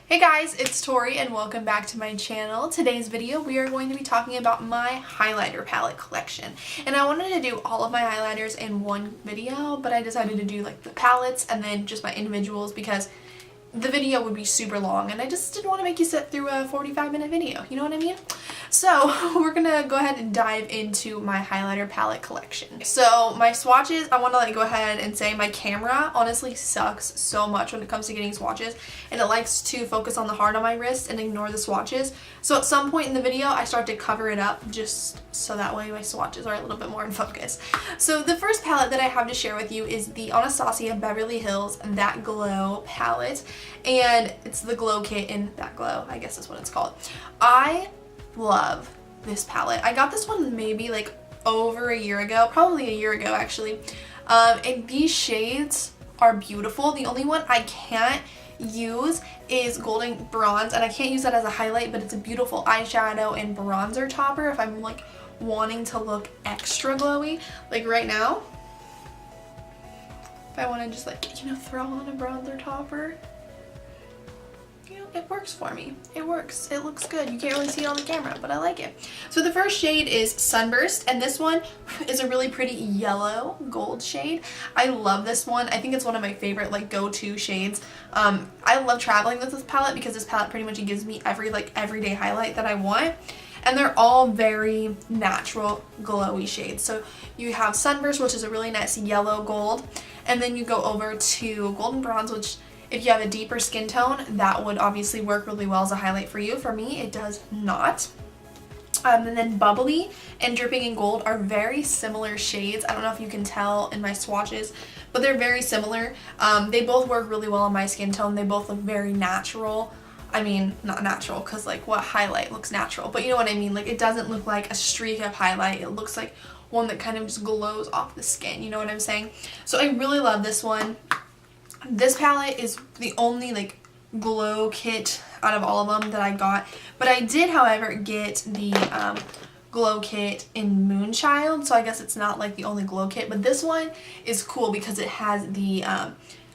Hey guys, it's Tori and welcome back to my channel. Today's video we are going to be talking about my highlighter palette collection. And I wanted to do all of my highlighters in one video, but I decided to do like the palettes and then just my individuals because the video would be super long and I just didn't want to make you sit through a 45-minute video, you know what I mean? So we're gonna go ahead and dive into my highlighter palette collection. So my swatches, I want to go ahead and say my camera honestly sucks so much when it comes to getting swatches, and it likes to focus on the heart on my wrist and ignore the swatches. So at some point in the video I start to cover it up just so that way my swatches are a little bit more in focus. So the first palette that I have to share with you is the Anastasia Beverly Hills That Glow palette, and it's the glow kit in That Glow, I guess is what it's called. I love this palette. I got this one maybe like over a year ago, probably a year ago actually, and these shades are beautiful. The only one I can't use is Golden Bronze, and I can't use that as a highlight, but it's a beautiful eyeshadow and bronzer topper if I'm like wanting to look extra glowy. Like right now, if I want to just like, you know, throw on a bronzer topper, you know, it works for me. It works. It looks good. You can't really see it on the camera, but I like it. So the first shade is Sunburst, and this one is a really pretty yellow gold shade. I love this one. I think it's one of my favorite like go-to shades. I love traveling with this palette because this palette pretty much gives me every like everyday highlight that I want. And they're all very natural glowy shades. So you have Sunburst, which is a really nice yellow gold, and then you go over to Golden Bronze, which if you have a deeper skin tone, that would obviously work really well as a highlight for you. For me, it does not. And then Bubbly and Dripping in Gold are very similar shades. I don't know if you can tell in my swatches, but they're very similar. They both work really well on my skin tone. They both look very natural. I mean, not natural, because like what highlight looks natural, but you know what I mean? Like it doesn't look like a streak of highlight. It looks like one that kind of just glows off the skin, you know what I'm saying? So I really love this one. This palette is the only like glow kit out of all of them that I got, but I did, however, get the glow kit in Moonchild, so I guess it's not like the only glow kit, but this one is cool because it has the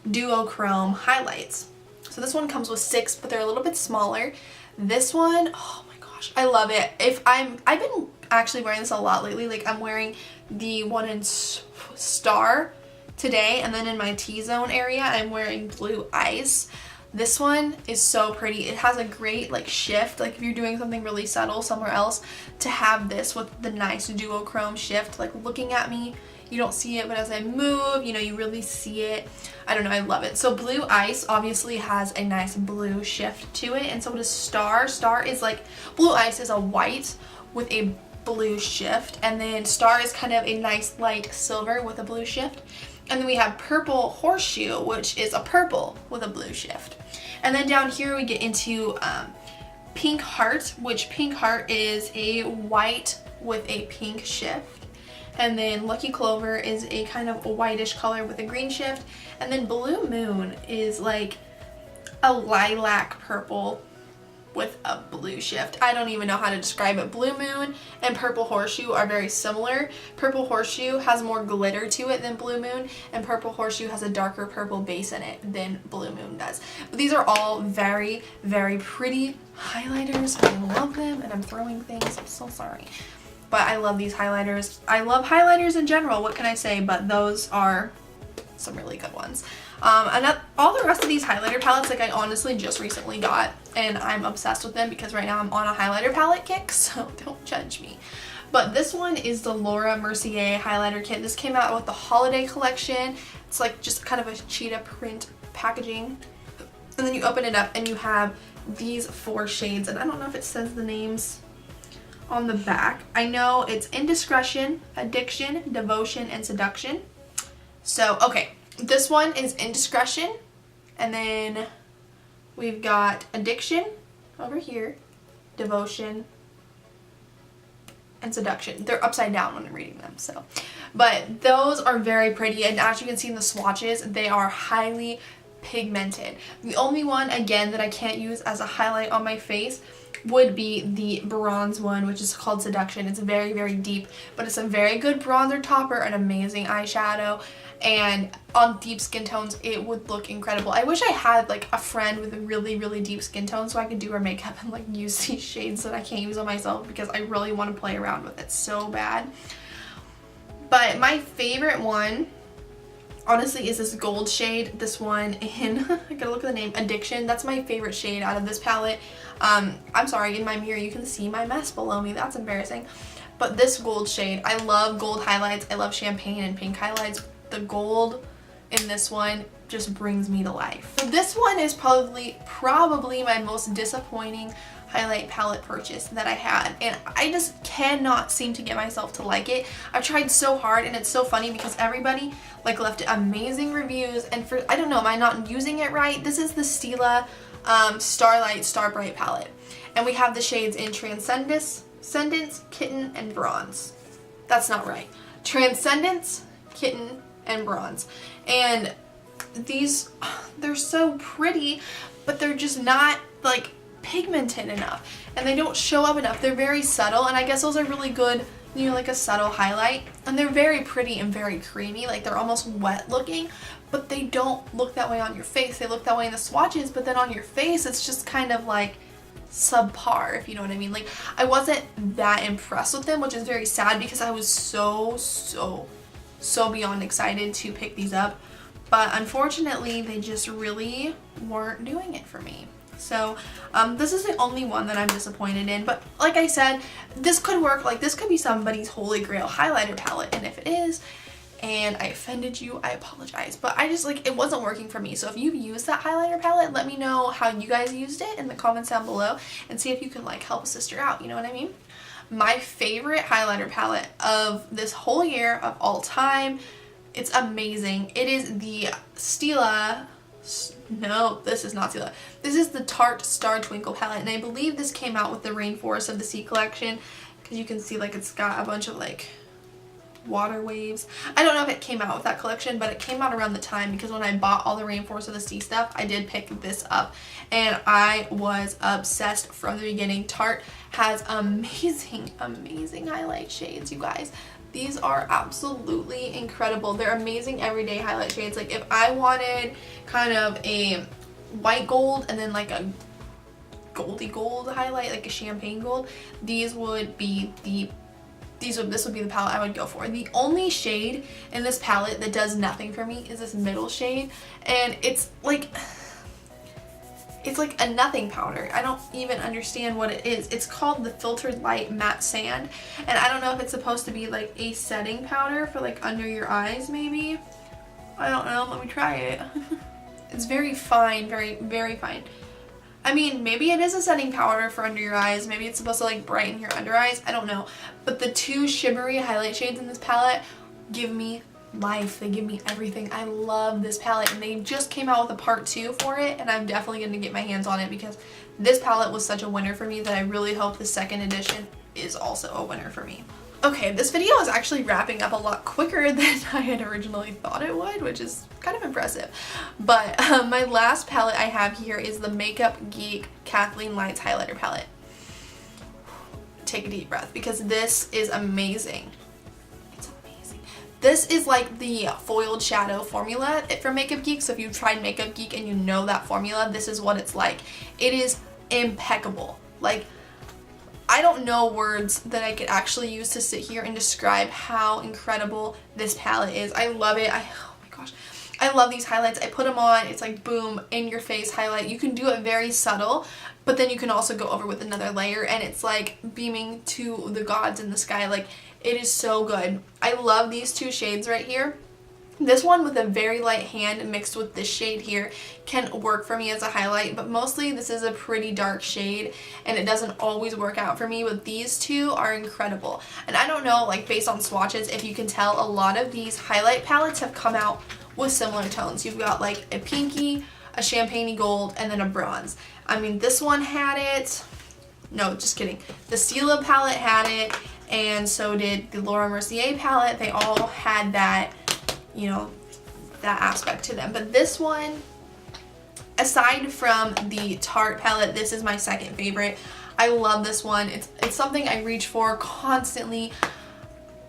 duochrome highlights. So this one comes with 6, but they're a little bit smaller. This one, oh my gosh, I love it. I've been actually wearing this a lot lately. Like I'm wearing the one in Star today, and then in my T-zone area I'm wearing Blue Ice. This one is so pretty. It has a great like shift, like if you're doing something really subtle somewhere else, to have this with the nice duochrome shift. Like looking at me, you don't see it, but as I move, you know, you really see it. I don't know, I love it. So Blue Ice obviously has a nice blue shift to it, and so does Star. Star is like, Blue Ice is a white with a blue shift, and then Star is kind of a nice light silver with a blue shift. And then we have Purple Horseshoe, which is a purple with a blue shift. And then down here we get into Pink Heart, which Pink Heart is a white with a pink shift. And then Lucky Clover is a kind of a whitish color with a green shift. And then Blue Moon is like a lilac purple with a blue shift. I don't even know how to describe it. Blue Moon and Purple Horseshoe are very similar. Purple Horseshoe has more glitter to it than Blue Moon, and Purple Horseshoe has a darker purple base in it than Blue Moon does. But these are all very, very pretty highlighters. I love them, and I'm throwing things. I'm so sorry. But I love these highlighters. I love highlighters in general, what can I say? But those are some really good ones. And all the rest of these highlighter palettes, like I honestly just recently got, and I'm obsessed with them because right now I'm on a highlighter palette kick, so don't judge me. But this one is the Laura Mercier highlighter kit. This came out with the holiday collection. It's like just kind of a cheetah print packaging. And then you open it up and you have these 4 shades, and I don't know if it says the names on the back. I know it's Indiscretion, Addiction, Devotion, and Seduction. So, okay. This one is Indiscretion, and then we've got Addiction over here, Devotion, and Seduction. They're upside down when I'm reading them, so. But those are very pretty, and as you can see in the swatches, they are highly pigmented. The only one, again, that I can't use as a highlight on my face would be the bronze one, which is called Seduction. It's very, very deep, but it's a very good bronzer topper, an amazing eyeshadow, and on deep skin tones it would look incredible. I wish I had like a friend with a really, really deep skin tone so I could do her makeup and like use these shades that I can't use on myself, because I really want to play around with it so bad. But my favorite one honestly is this gold shade, this one in I gotta look at the name, Addiction. That's my favorite shade out of this palette. I'm sorry, in my mirror you can see my mess below me, that's embarrassing. But this gold shade, I love gold highlights, I love champagne and pink highlights. The gold in this one just brings me to life. So this one is probably my most disappointing highlight palette purchase that I had, and I just cannot seem to get myself to like it. I've tried so hard, and it's so funny because everybody like left amazing reviews, and for, I don't know, am I not using it right? This is the Stila Starlight Star Bright palette, and we have the shades in Transcendence, Kitten, and Bronze. That's not right. Transcendence, Kitten, and Bronze. And these, they're so pretty, but they're just not like pigmented enough, and they don't show up enough. They're very subtle, and I guess those are really good, you know, like a subtle highlight, and they're very pretty and very creamy, like they're almost wet looking, but they don't look that way on your face. They look that way in the swatches, but then on your face it's just kind of like subpar, if you know what I mean. Like, I wasn't that impressed with them, which is very sad because I was so beyond excited to pick these up, but unfortunately they just really weren't doing it for me. So this is the only one that I'm disappointed in, but like I said, this could work. Like, this could be somebody's holy grail highlighter palette, and if it is and I offended you, I apologize, but I just, like, it wasn't working for me. So if you've used that highlighter palette, let me know how you guys used it in the comments down below and see if you can like help a sister out, you know what I mean? My favorite highlighter palette of this whole year, of all time, it's amazing. It is the Stila, no, this is not Stila. This is the Tarte Star Twinkle palette, and I believe this came out with the Rainforest of the Sea collection, because you can see like it's got a bunch of like water waves. I don't know if it came out with that collection, but it came out around the time, because when I bought all the Rainforest of the Sea stuff, I did pick this up, and I was obsessed from the beginning. Tarte has amazing highlight shades, you guys. These are absolutely incredible. They're amazing everyday highlight shades. Like, if I wanted kind of a white gold and then like a goldy gold highlight, like a champagne gold, this would be the palette I would go for. The only shade in this palette that does nothing for me is this middle shade, and it's like a nothing powder. I don't even understand what it is. It's called the Filtered Light Matte Sand, and I don't know if it's supposed to be like a setting powder for like under your eyes, maybe. I don't know. Let me try it. It's very fine, very fine. I mean, maybe it is a setting powder for under your eyes. Maybe it's supposed to like brighten your under eyes. I don't know. But the two shimmery highlight shades in this palette give me life. They give me everything. I love this palette, and they just came out with a part 2 for it, and I'm definitely going to get my hands on it because this palette was such a winner for me that I really hope the second edition is also a winner for me. Okay, this video is actually wrapping up a lot quicker than I had originally thought it would, which is kind of impressive. But my last palette I have here is the Makeup Geek Kathleen Lights Highlighter Palette. Take a deep breath, because this is amazing. It's amazing. This is like the foiled shadow formula from Makeup Geek, so if you've tried Makeup Geek and you know that formula, this is what it's like. It is impeccable. Like, I don't know words that I could actually use to sit here and describe how incredible this palette is. I love it. Oh my gosh. I love these highlights. I put them on. It's like boom, in your face highlight. You can do it very subtle, but then you can also go over with another layer, and it's like beaming to the gods in the sky. Like, it is so good. I love these two shades right here. This one with a very light hand mixed with this shade here can work for me as a highlight, but mostly this is a pretty dark shade and it doesn't always work out for me, but these two are incredible. And I don't know, like, based on swatches, if you can tell, a lot of these highlight palettes have come out with similar tones. You've got like a pinky, a champagne gold, and then a bronze. I mean, this one had it. No, just kidding. The Stila palette had it, and so did the Laura Mercier palette. They all had that, you know, that aspect to them. But this one, aside from the Tarte palette, this is my second favorite. I love this one. It's something I reach for constantly.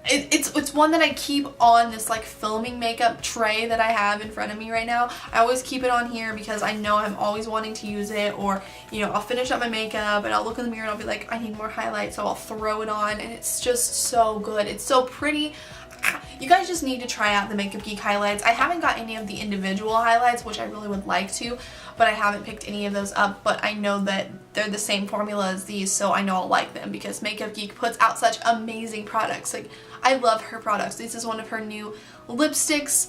it's one that I keep on this like filming makeup tray that I have in front of me right now. I always keep it on here because I know I'm always wanting to use it, or you know, I'll finish up my makeup and I'll look in the mirror and I'll be like, I need more highlight, so I'll throw it on, and it's just so good. It's so pretty. You guys just need to try out the Makeup Geek highlights. I haven't got any of the individual highlights, which I really would like to, but I haven't picked any of those up, but I know that they're the same formula as these, so I know I'll like them because Makeup Geek puts out such amazing products. Like, I love her products. This is one of her new lipsticks.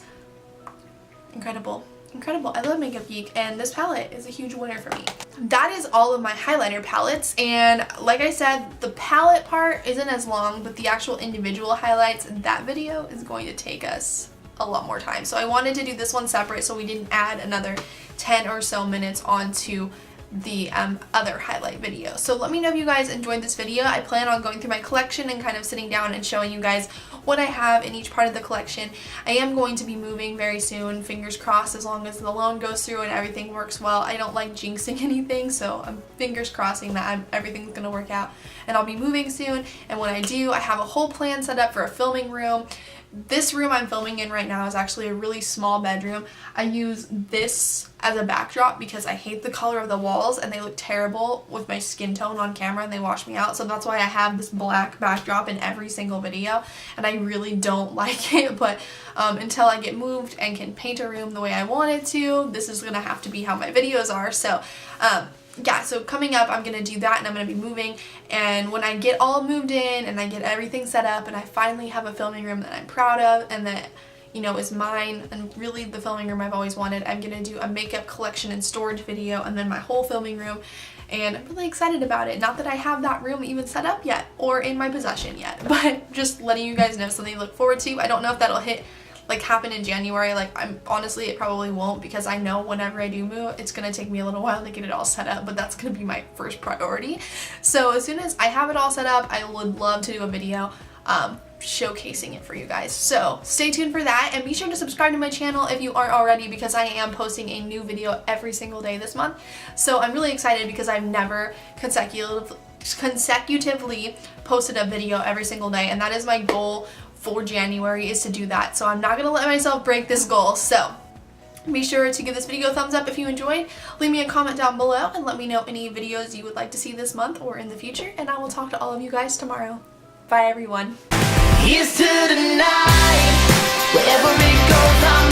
Incredible. Incredible. I love Makeup Geek, and this palette is a huge winner for me. That is all of my highlighter palettes, and like I said, the palette part isn't as long, but the actual individual highlights, that video is going to take us a lot more time. So I wanted to do this one separate so we didn't add another 10 or so minutes onto the other highlight video. So let me know if you guys enjoyed this video. I plan on going through my collection and kind of sitting down and showing you guys what I have in each part of the collection. I am going to be moving very soon, fingers crossed, as long as the loan goes through and everything works well. I don't like jinxing anything, so I'm fingers crossing that everything's gonna work out, and I'll be moving soon. And when I do, I have a whole plan set up for a filming room. This room I'm filming in right now is actually a really small bedroom. I use this as a backdrop because I hate the color of the walls and they look terrible with my skin tone on camera and they wash me out. So that's why I have this black backdrop in every single video, and I really don't like it, but until I get moved and can paint a room the way I want it to, this is gonna have to be how my videos are. So yeah, so coming up I'm gonna do that, and I'm gonna be moving, and when I get all moved in and I get everything set up and I finally have a filming room that I'm proud of and that, you know, is mine and really the filming room I've always wanted, I'm gonna do a makeup collection and storage video and then my whole filming room, and I'm really excited about it. Not that I have that room even set up yet or in my possession yet, but just letting you guys know, something to look forward to. I don't know if that'll happen in January. Like, I'm honestly, it probably won't, because I know whenever I do move, it's gonna take me a little while to get it all set up, but that's gonna be my first priority. So as soon as I have it all set up, I would love to do a video showcasing it for you guys. So stay tuned for that, and be sure to subscribe to my channel if you aren't already, because I am posting a new video every single day this month. So I'm really excited because I've never consecutively posted a video every single day, and that is my goal for January, is to do that. So I'm not gonna let myself break this goal. So be sure to give this video a thumbs up if you enjoyed. Leave me a comment down below and let me know any videos you would like to see this month or in the future, and I will talk to all of you guys tomorrow. Bye everyone. Here's to the night, wherever it goes, I'm